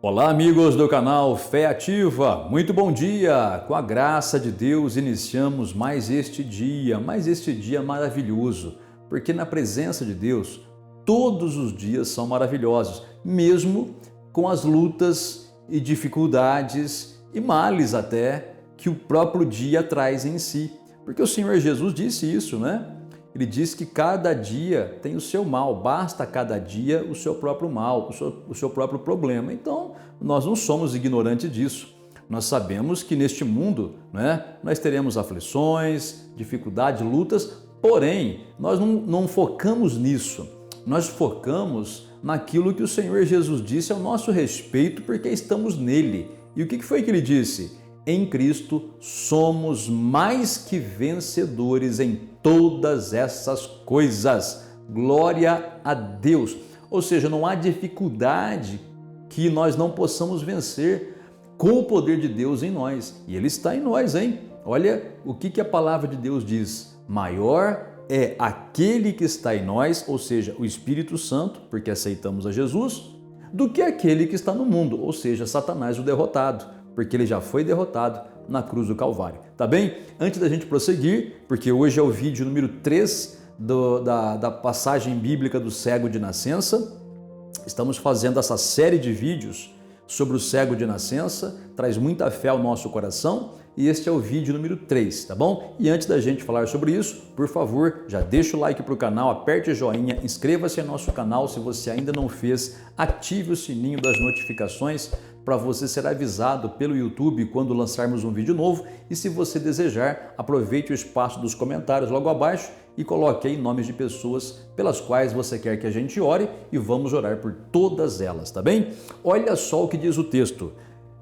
Olá, amigos do canal Fé Ativa, muito bom dia! Com a graça de Deus iniciamos mais este dia maravilhoso, porque na presença de Deus todos os dias são maravilhosos, mesmo com as lutas e dificuldades e males até que o próprio dia traz em si. Porque o Senhor Jesus disse isso, né? Ele diz que cada dia tem o seu mal, basta cada dia o seu próprio mal, o seu próprio problema. Então, nós não somos ignorantes disso. Nós sabemos que neste mundo, né, nós teremos aflições, dificuldades, lutas, porém, nós não focamos nisso. Nós focamos naquilo que o Senhor Jesus disse ao nosso respeito, porque estamos nele. E o que foi que ele disse? Em Cristo somos mais que vencedores em todas essas coisas. Glória a Deus! Ou seja, não há dificuldade que nós não possamos vencer com o poder de Deus em nós. E Ele está em nós, hein? Olha o que a palavra de Deus diz. Maior é aquele que está em nós, ou seja, o Espírito Santo, porque aceitamos a Jesus, do que aquele que está no mundo, ou seja, Satanás o derrotado. Porque ele já foi derrotado na cruz do Calvário, tá bem? Antes da gente prosseguir, porque hoje é o vídeo número 3 da passagem bíblica do cego de nascença, estamos fazendo essa série de vídeos sobre o cego de nascença, traz muita fé ao nosso coração e este é o vídeo número 3, tá bom? E antes da gente falar sobre isso, por favor, já deixa o like para o canal, aperte o joinha, inscreva-se no nosso canal se você ainda não fez, ative o sininho das notificações para você ser avisado pelo YouTube quando lançarmos um vídeo novo e se você desejar, aproveite o espaço dos comentários logo abaixo e coloque aí nomes de pessoas pelas quais você quer que a gente ore e vamos orar por todas elas, tá bem? Olha só o que diz o texto.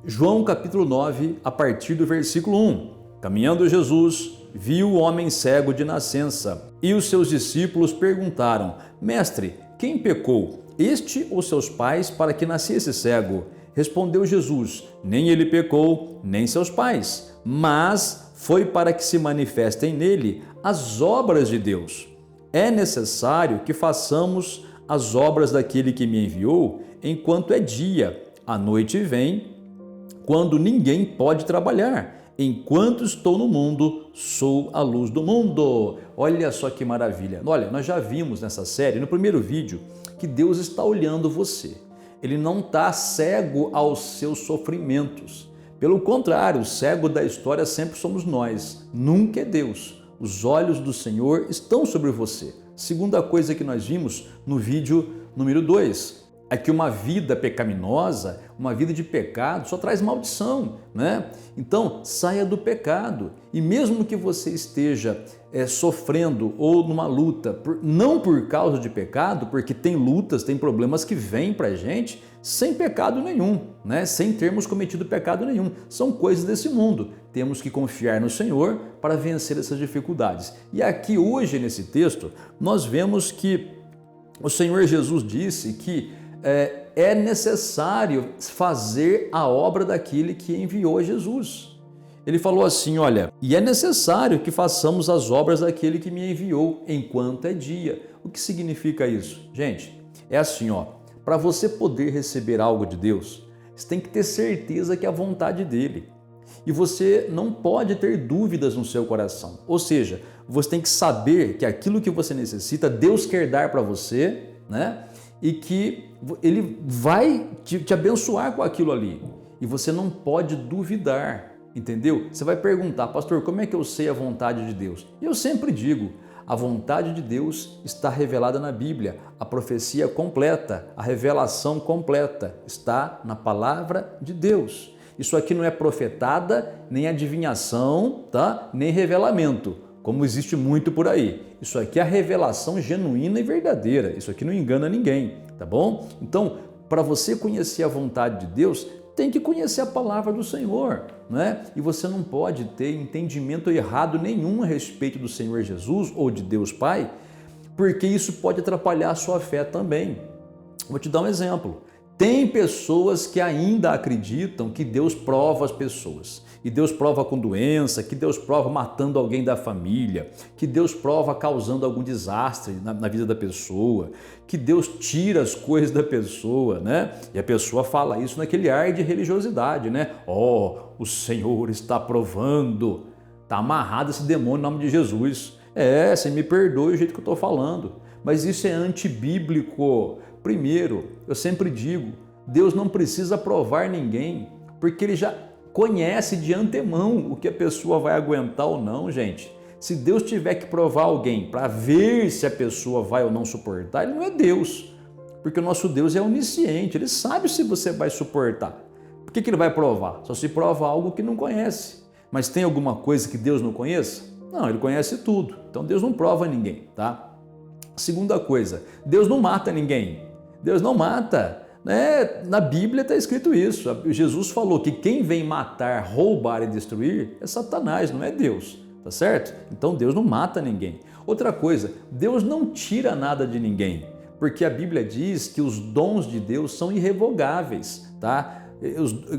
João capítulo 9, a partir do versículo 1. Caminhando Jesus, viu o homem cego de nascença e os seus discípulos perguntaram: Mestre, quem pecou, este ou seus pais, para que nascesse cego? Respondeu Jesus: nem ele pecou, nem seus pais, mas foi para que se manifestem nele as obras de Deus. É necessário que façamos as obras daquele que me enviou enquanto é dia. A noite vem, quando ninguém pode trabalhar. Enquanto estou no mundo, sou a luz do mundo. Olha só que maravilha. Olha, nós já vimos nessa série, no primeiro vídeo, que Deus está olhando você. Ele não está cego aos seus sofrimentos. Pelo contrário, o cego da história sempre somos nós, nunca é Deus. Os olhos do Senhor estão sobre você. Segunda coisa que nós vimos no vídeo número 2, é que uma vida pecaminosa, uma vida de pecado, só traz maldição, né? Então, saia do pecado. E mesmo que você esteja sofrendo ou numa luta, não por causa de pecado, porque tem lutas, tem problemas que vêm pra gente sem pecado nenhum, né? Sem termos cometido pecado nenhum. São coisas desse mundo. Temos que confiar no Senhor para vencer essas dificuldades. E aqui hoje, nesse texto, nós vemos que o Senhor Jesus disse que é necessário fazer a obra daquele que enviou Jesus. Ele falou assim, olha, e é necessário que façamos as obras daquele que me enviou enquanto é dia. O que significa isso? Gente, é assim, ó, para você poder receber algo de Deus, você tem que ter certeza que é a vontade dele. E você não pode ter dúvidas no seu coração. Ou seja, você tem que saber que aquilo que você necessita, Deus quer dar para você, né? E que Ele vai te abençoar com aquilo ali. E você não pode duvidar, entendeu? Você vai perguntar, pastor, como é que eu sei a vontade de Deus? E eu sempre digo, a vontade de Deus está revelada na Bíblia. A profecia completa, a revelação completa está na palavra de Deus. Isso aqui não é profetada, nem adivinhação, tá? Nem revelamento, como existe muito por aí. Isso aqui é a revelação genuína e verdadeira. Isso aqui não engana ninguém, tá bom? Então, para você conhecer a vontade de Deus, tem que conhecer a palavra do Senhor, né? E você não pode ter entendimento errado nenhum a respeito do Senhor Jesus ou de Deus Pai, porque isso pode atrapalhar a sua fé também. Vou te dar um exemplo. Tem pessoas que ainda acreditam que Deus prova as pessoas. e Deus prova com doença, que Deus prova matando alguém da família, que Deus prova causando algum desastre na vida da pessoa, que Deus tira as coisas da pessoa, né? E a pessoa fala isso naquele ar de religiosidade, né? Oh, o Senhor está provando, está amarrado esse demônio em nome de Jesus. Você me perdoe o jeito que eu estou falando, mas isso é antibíblico. Primeiro, eu sempre digo, Deus não precisa provar ninguém, porque Ele já conhece de antemão o que a pessoa vai aguentar ou não, gente. Se Deus tiver que provar alguém para ver se a pessoa vai ou não suportar, Ele não é Deus, porque o nosso Deus é onisciente, Ele sabe se você vai suportar. Por que Ele vai provar? Só se prova algo que não conhece. Mas tem alguma coisa que Deus não conheça? Não, Ele conhece tudo, então Deus não prova ninguém, tá? Segunda coisa, Deus não mata ninguém. Deus não mata, né? Na Bíblia está escrito isso. Jesus falou que quem vem matar, roubar e destruir é Satanás, não é Deus, tá certo? Então Deus não mata ninguém. Outra coisa, Deus não tira nada de ninguém, porque a Bíblia diz que os dons de Deus são irrevogáveis, tá?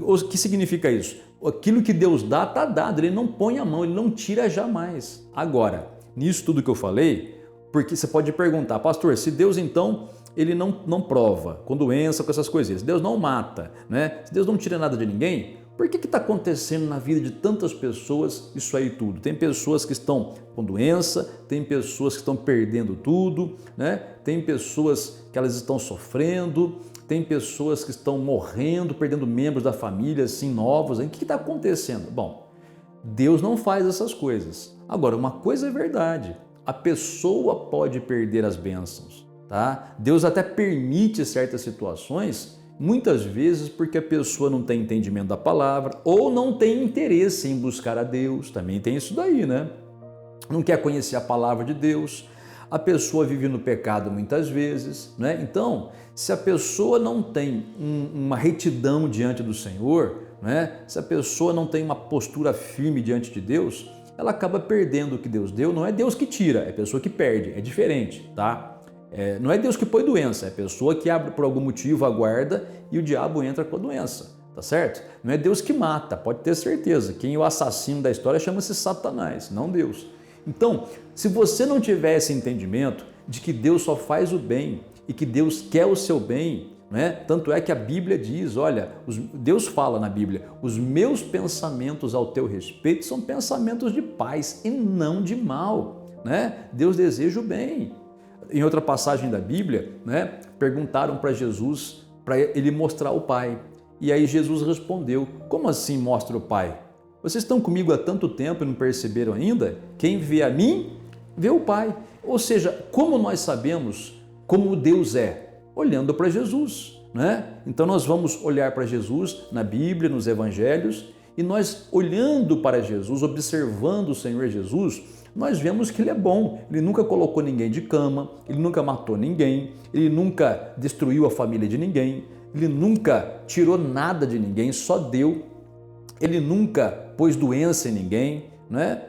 O que significa isso? Aquilo que Deus dá, está dado, Ele não põe a mão, Ele não tira jamais. Agora, nisso tudo que eu falei, porque você pode perguntar, pastor, se Deus então Ele não prova com doença, com essas coisinhas, Deus não mata, né? Se Deus não tira nada de ninguém, por que está acontecendo na vida de tantas pessoas isso aí tudo? Tem pessoas que estão com doença, tem pessoas que estão perdendo tudo, né? Tem pessoas que elas estão sofrendo, tem pessoas que estão morrendo, perdendo membros da família, assim, novos. O que está acontecendo? Bom, Deus não faz essas coisas. Agora, uma coisa é verdade, a pessoa pode perder as bênçãos, tá? Deus até permite certas situações, muitas vezes porque a pessoa não tem entendimento da palavra ou não tem interesse em buscar a Deus, também tem isso daí, né? Não quer conhecer a palavra de Deus, a pessoa vive no pecado muitas vezes, né? Então, se a pessoa não tem uma retidão diante do Senhor, né? Se a pessoa não tem uma postura firme diante de Deus, ela acaba perdendo o que Deus deu. Não é Deus que tira, é a pessoa que perde, é diferente, tá? Não é Deus que põe doença, é a pessoa que abre por algum motivo a guarda e o diabo entra com a doença, tá certo? Não é Deus que mata, pode ter certeza. Quem é o assassino da história chama-se Satanás, não Deus. Então, se você não tiver esse entendimento de que Deus só faz o bem e que Deus quer o seu bem, né? Tanto é que a Bíblia diz, olha, Deus fala na Bíblia, os meus pensamentos ao teu respeito são pensamentos de paz e não de mal, né? Deus deseja o bem. Em outra passagem da Bíblia, né, perguntaram para Jesus, para ele mostrar o Pai. E aí Jesus respondeu, como assim mostra o Pai? Vocês estão comigo há tanto tempo e não perceberam ainda? Quem vê a mim, vê o Pai. Ou seja, como nós sabemos como Deus é? Olhando para Jesus, né? Então nós vamos olhar para Jesus na Bíblia, nos Evangelhos, e nós olhando para Jesus, observando o Senhor Jesus, nós vemos que Ele é bom. Ele nunca colocou ninguém de cama, Ele nunca matou ninguém, Ele nunca destruiu a família de ninguém, Ele nunca tirou nada de ninguém, só deu. Ele nunca pôs doença em ninguém, né?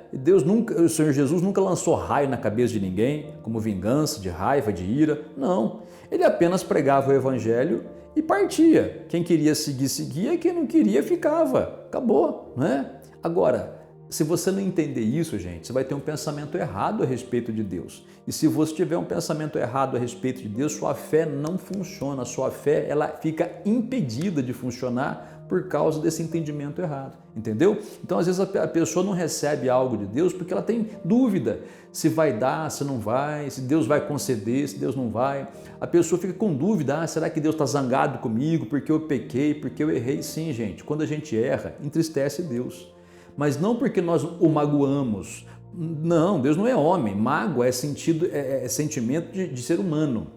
O Senhor Jesus nunca lançou raio na cabeça de ninguém, como vingança, de raiva, de ira. Não, Ele apenas pregava o Evangelho e partia. Quem queria seguir, seguia, quem não queria, ficava. Acabou, né? Agora, se você não entender isso, gente, você vai ter um pensamento errado a respeito de Deus. E se você tiver um pensamento errado a respeito de Deus, sua fé não funciona, sua fé ela fica impedida de funcionar por causa desse entendimento errado, entendeu? Então, às vezes, a pessoa não recebe algo de Deus porque ela tem dúvida se vai dar, se não vai, se Deus vai conceder, se Deus não vai. A pessoa fica com dúvida, será que Deus está zangado comigo porque eu pequei, porque eu errei? Sim, gente, quando a gente erra, entristece Deus. Mas não porque nós o magoamos. Não, Deus não é homem. Mágoa é sentimento de ser humano,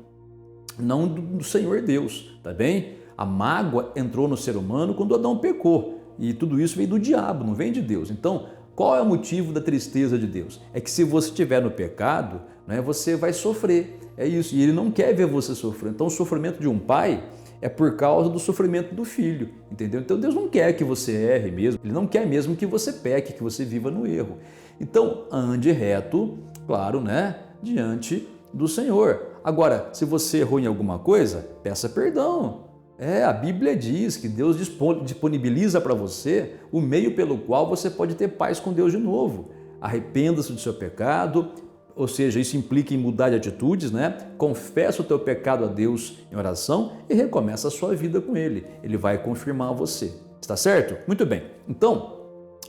não do Senhor Deus, tá bem? A mágoa entrou no ser humano quando Adão pecou. E tudo isso vem do diabo, não vem de Deus. Então, qual é o motivo da tristeza de Deus? É que se você estiver no pecado, né, você vai sofrer. É isso. E Ele não quer ver você sofrer. Então, o sofrimento de um pai é por causa do sofrimento do filho, entendeu? Então Deus não quer que você erre mesmo, Ele não quer mesmo que você peque, que você viva no erro. Então ande reto, claro, né, diante do Senhor. Agora, se você errou em alguma coisa, peça perdão, A Bíblia diz que Deus disponibiliza para você o meio pelo qual você pode ter paz com Deus de novo. Arrependa-se do seu pecado, ou seja, isso implica em mudar de atitudes, né? Confessa o teu pecado a Deus em oração e recomeça a sua vida com Ele. Ele vai confirmar você. Está certo? Muito bem. Então,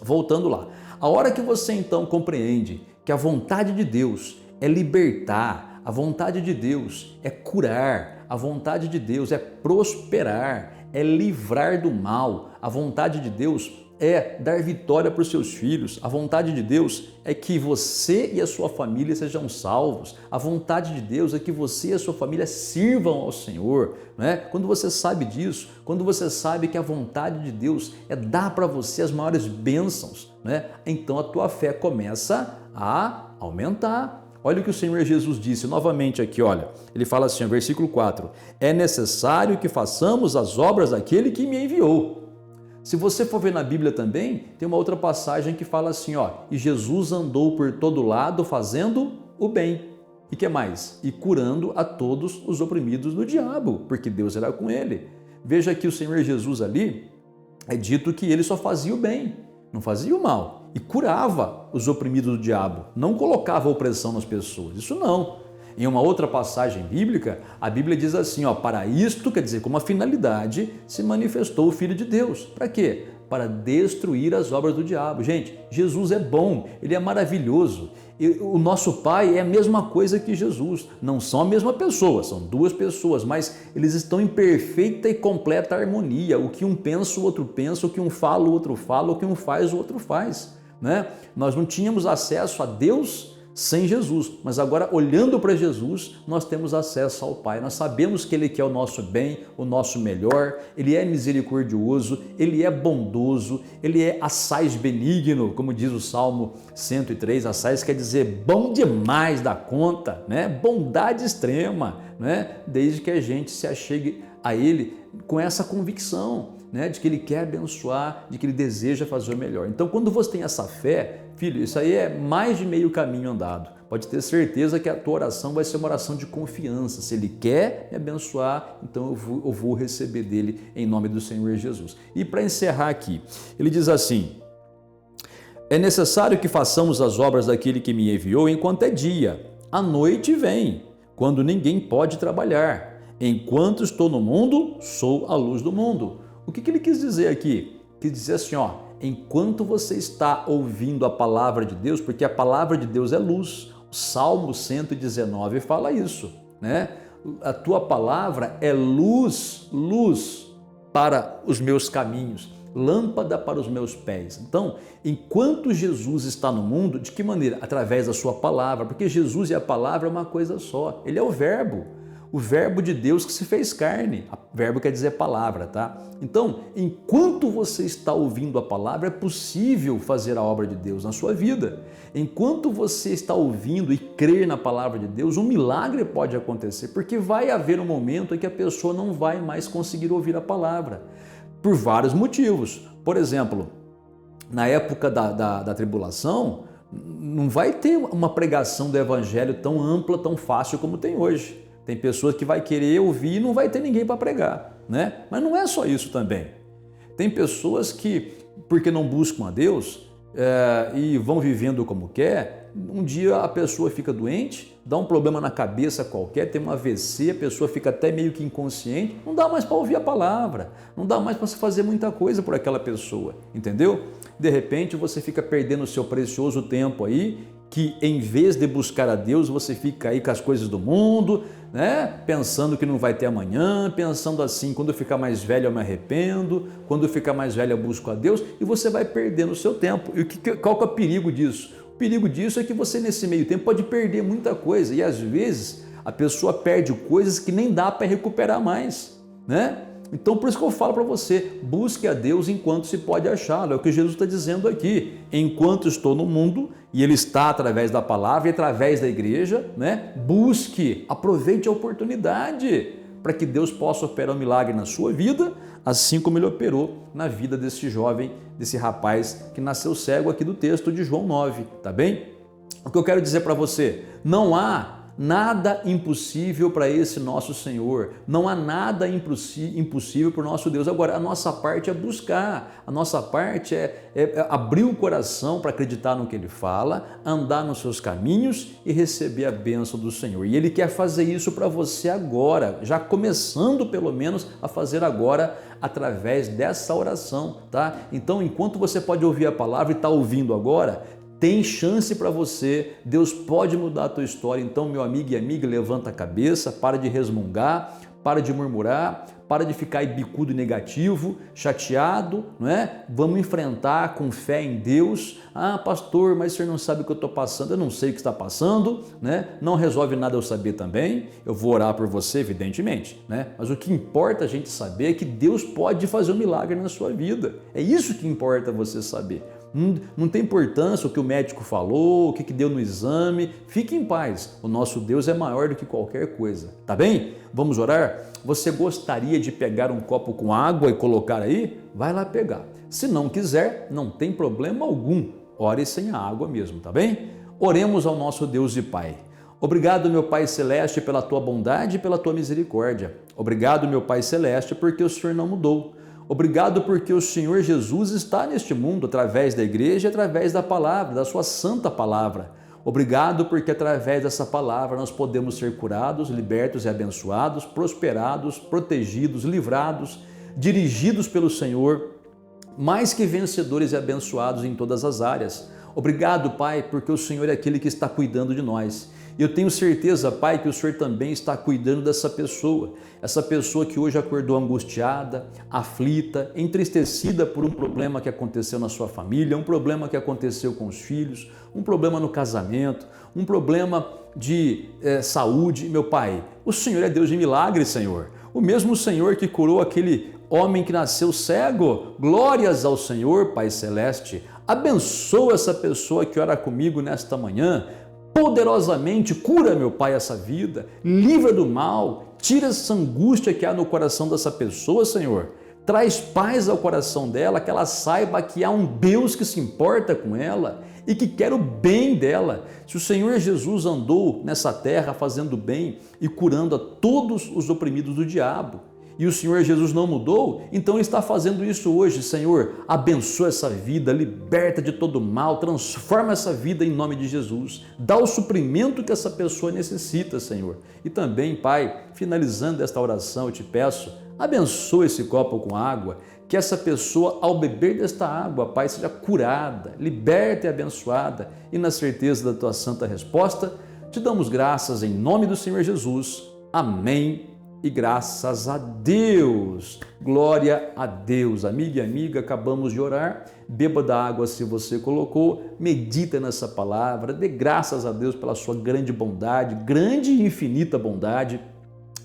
voltando lá. A hora que você então compreende que a vontade de Deus é libertar, a vontade de Deus é curar, a vontade de Deus é prosperar, é livrar do mal, a vontade de Deus é dar vitória para os seus filhos, a vontade de Deus é que você e a sua família sejam salvos, a vontade de Deus é que você e a sua família sirvam ao Senhor, né? Quando você sabe disso, quando você sabe que a vontade de Deus é dar para você as maiores bênçãos, né? Então a tua fé começa a aumentar. Olha o que o Senhor Jesus disse novamente aqui, olha, ele fala assim, versículo 4, é necessário que façamos as obras daquele que me enviou. Se você for ver na Bíblia também, tem uma outra passagem que fala assim, ó, e Jesus andou por todo lado fazendo o bem. E que mais? E curando a todos os oprimidos do diabo, porque Deus era com ele. Veja que o Senhor Jesus ali, é dito que ele só fazia o bem, não fazia o mal. E curava os oprimidos do diabo, não colocava opressão nas pessoas, isso não. Em uma outra passagem bíblica, a Bíblia diz assim, ó, para isto, quer dizer, como a finalidade, se manifestou o Filho de Deus. Para quê? Para destruir as obras do diabo. Gente, Jesus é bom, Ele é maravilhoso. O nosso Pai é a mesma coisa que Jesus. Não são a mesma pessoa, são duas pessoas, mas eles estão em perfeita e completa harmonia. O que um pensa, o outro pensa, o que um fala, o outro fala, o que um faz, o outro faz, né? Nós não tínhamos acesso a Deus sem Jesus, mas agora olhando para Jesus, nós temos acesso ao Pai, nós sabemos que Ele quer o nosso bem, o nosso melhor, Ele é misericordioso, Ele é bondoso, Ele é assaz benigno, como diz o Salmo 103, assaz quer dizer bom demais da conta, né? Bondade extrema, né? Desde que a gente se achegue a Ele com essa convicção, né? De que Ele quer abençoar, de que Ele deseja fazer o melhor. Então, quando você tem essa fé, filho, isso aí é mais de meio caminho andado. Pode ter certeza que a tua oração vai ser uma oração de confiança. Se Ele quer me abençoar, então eu vou receber dele em nome do Senhor Jesus. E para encerrar aqui, ele diz assim, é necessário que façamos as obras daquele que me enviou enquanto é dia. A noite vem, quando ninguém pode trabalhar. Enquanto estou no mundo, sou a luz do mundo. O que ele quis dizer aqui? Quis dizer assim, ó, enquanto você está ouvindo a palavra de Deus, porque a palavra de Deus é luz, o Salmo 119 fala isso, né? A tua palavra é luz, luz para os meus caminhos, lâmpada para os meus pés. Então, enquanto Jesus está no mundo, de que maneira? Através da sua palavra, porque Jesus e a palavra é uma coisa só, Ele é o verbo de Deus que se fez carne. Verbo quer dizer palavra, tá? Então, enquanto você está ouvindo a palavra, é possível fazer a obra de Deus na sua vida. Enquanto você está ouvindo e crer na palavra de Deus, um milagre pode acontecer, porque vai haver um momento em que a pessoa não vai mais conseguir ouvir a palavra, por vários motivos. Por exemplo, na época da tribulação, não vai ter uma pregação do evangelho tão ampla, tão fácil como tem hoje. Tem pessoas que vai querer ouvir e não vai ter ninguém para pregar, né? Mas não é só isso também. Tem pessoas que, porque não buscam a Deus e vão vivendo como quer, um dia a pessoa fica doente, dá um problema na cabeça qualquer, tem um AVC, a pessoa fica até meio que inconsciente, não dá mais para ouvir a palavra, não dá mais para se fazer muita coisa por aquela pessoa, entendeu? De repente você fica perdendo o seu precioso tempo aí, que em vez de buscar a Deus, você fica aí com as coisas do mundo, né? Pensando que não vai ter amanhã, pensando assim, quando eu ficar mais velho eu me arrependo, quando eu ficar mais velho eu busco a Deus, e você vai perdendo o seu tempo. E qual que é o perigo disso? O perigo disso é que você nesse meio tempo pode perder muita coisa, e às vezes a pessoa perde coisas que nem dá para recuperar mais, né? Então, por isso que eu falo para você, busque a Deus enquanto se pode achá-lo. É o que Jesus está dizendo aqui. Enquanto estou no mundo, e Ele está através da palavra e através da igreja, né? Busque, aproveite a oportunidade para que Deus possa operar um milagre na sua vida, assim como Ele operou na vida desse jovem, desse rapaz que nasceu cego aqui do texto de João 9, tá bem? O que eu quero dizer para você, não há Nada impossível para esse nosso Senhor. Não há nada impossível para o nosso Deus. Agora, a nossa parte é buscar, a nossa parte é abrir o coração para acreditar no que Ele fala, andar nos seus caminhos e receber a bênção do Senhor. E Ele quer fazer isso para você agora, já começando pelo menos a fazer agora através dessa oração, tá? Então, enquanto você pode ouvir a palavra e está ouvindo agora, tem chance para você, Deus pode mudar a tua história. Então, meu amigo e amiga, levanta a cabeça, para de resmungar, para de murmurar, para de ficar aí bicudo e negativo, chateado, não é? Vamos enfrentar com fé em Deus. Ah, pastor, mas o senhor não sabe o que eu estou passando. Eu não sei o que está passando, né? Não resolve nada eu saber também. Eu vou orar por você, evidentemente, né? Mas o que importa a gente saber é que Deus pode fazer um milagre na sua vida. É isso que importa você saber. Não tem importância o que o médico falou, o que deu no exame. Fique em paz, o nosso Deus é maior do que qualquer coisa, tá bem? Vamos orar? Você gostaria de pegar um copo com água e colocar aí? Vai lá pegar. Se não quiser, não tem problema algum, ore sem a água mesmo, tá bem? Oremos ao nosso Deus e Pai. Obrigado, meu Pai Celeste, pela Tua bondade e pela Tua misericórdia. Obrigado, meu Pai Celeste, porque o Senhor não mudou. Obrigado porque o Senhor Jesus está neste mundo através da igreja e através da palavra, da sua santa palavra. Obrigado porque através dessa palavra nós podemos ser curados, libertos e abençoados, prosperados, protegidos, livrados, dirigidos pelo Senhor, mais que vencedores e abençoados em todas as áreas. Obrigado, Pai, porque o Senhor é aquele que está cuidando de nós. E eu tenho certeza, Pai, que o Senhor também está cuidando dessa pessoa. Essa pessoa que hoje acordou angustiada, aflita, entristecida por um problema que aconteceu na sua família, um problema que aconteceu com os filhos, um problema no casamento, um problema de saúde. Meu Pai, o Senhor é Deus de milagres, Senhor. O mesmo Senhor que curou aquele homem que nasceu cego. Glórias ao Senhor, Pai Celeste. Abençoa essa pessoa que ora comigo nesta manhã. Poderosamente cura, meu Pai, essa vida, livra do mal, tira essa angústia que há no coração dessa pessoa, Senhor. Traz paz ao coração dela, que ela saiba que há um Deus que se importa com ela e que quer o bem dela. Se o Senhor Jesus andou nessa terra fazendo bem e curando a todos os oprimidos do diabo, e o Senhor Jesus não mudou, então Ele está fazendo isso hoje. Senhor, abençoa essa vida, liberta de todo mal, transforma essa vida em nome de Jesus. Dá o suprimento que essa pessoa necessita, Senhor. E também, Pai, finalizando esta oração, eu te peço, abençoa esse copo com água, que essa pessoa, ao beber desta água, Pai, seja curada, liberta e abençoada. E na certeza da Tua santa resposta, te damos graças em nome do Senhor Jesus. Amém. E graças a Deus, glória a Deus. Amiga e amiga, acabamos de orar, beba da água se você colocou, medita nessa palavra, dê graças a Deus pela sua grande bondade, grande e infinita bondade,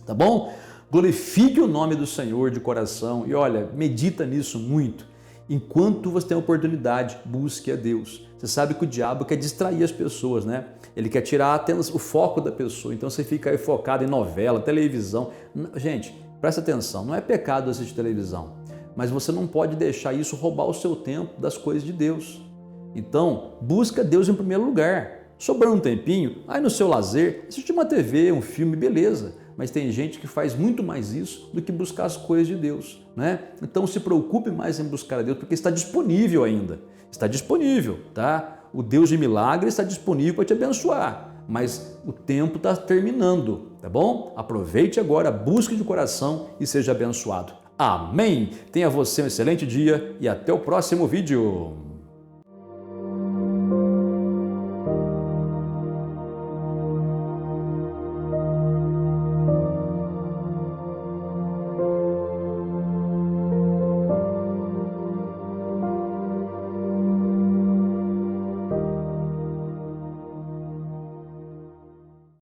tá bom? Glorifique o nome do Senhor de coração e olha, medita nisso muito. Enquanto você tem a oportunidade, busque a Deus. Você sabe que o diabo quer distrair as pessoas, né? Ele quer tirar até o foco da pessoa. Então você fica aí focado em novela, televisão. Gente, presta atenção, não é pecado assistir televisão, mas você não pode deixar isso roubar o seu tempo das coisas de Deus. Então, busca Deus em primeiro lugar. Sobrando um tempinho, aí no seu lazer, assiste uma TV, um filme, beleza. Mas tem gente que faz muito mais isso do que buscar as coisas de Deus, né? Então se preocupe mais em buscar a Deus, porque está disponível ainda. Está disponível, tá? O Deus de milagre está disponível para te abençoar, mas o tempo está terminando, tá bom? Aproveite agora, busque de coração e seja abençoado. Amém! Tenha você um excelente dia e até o próximo vídeo.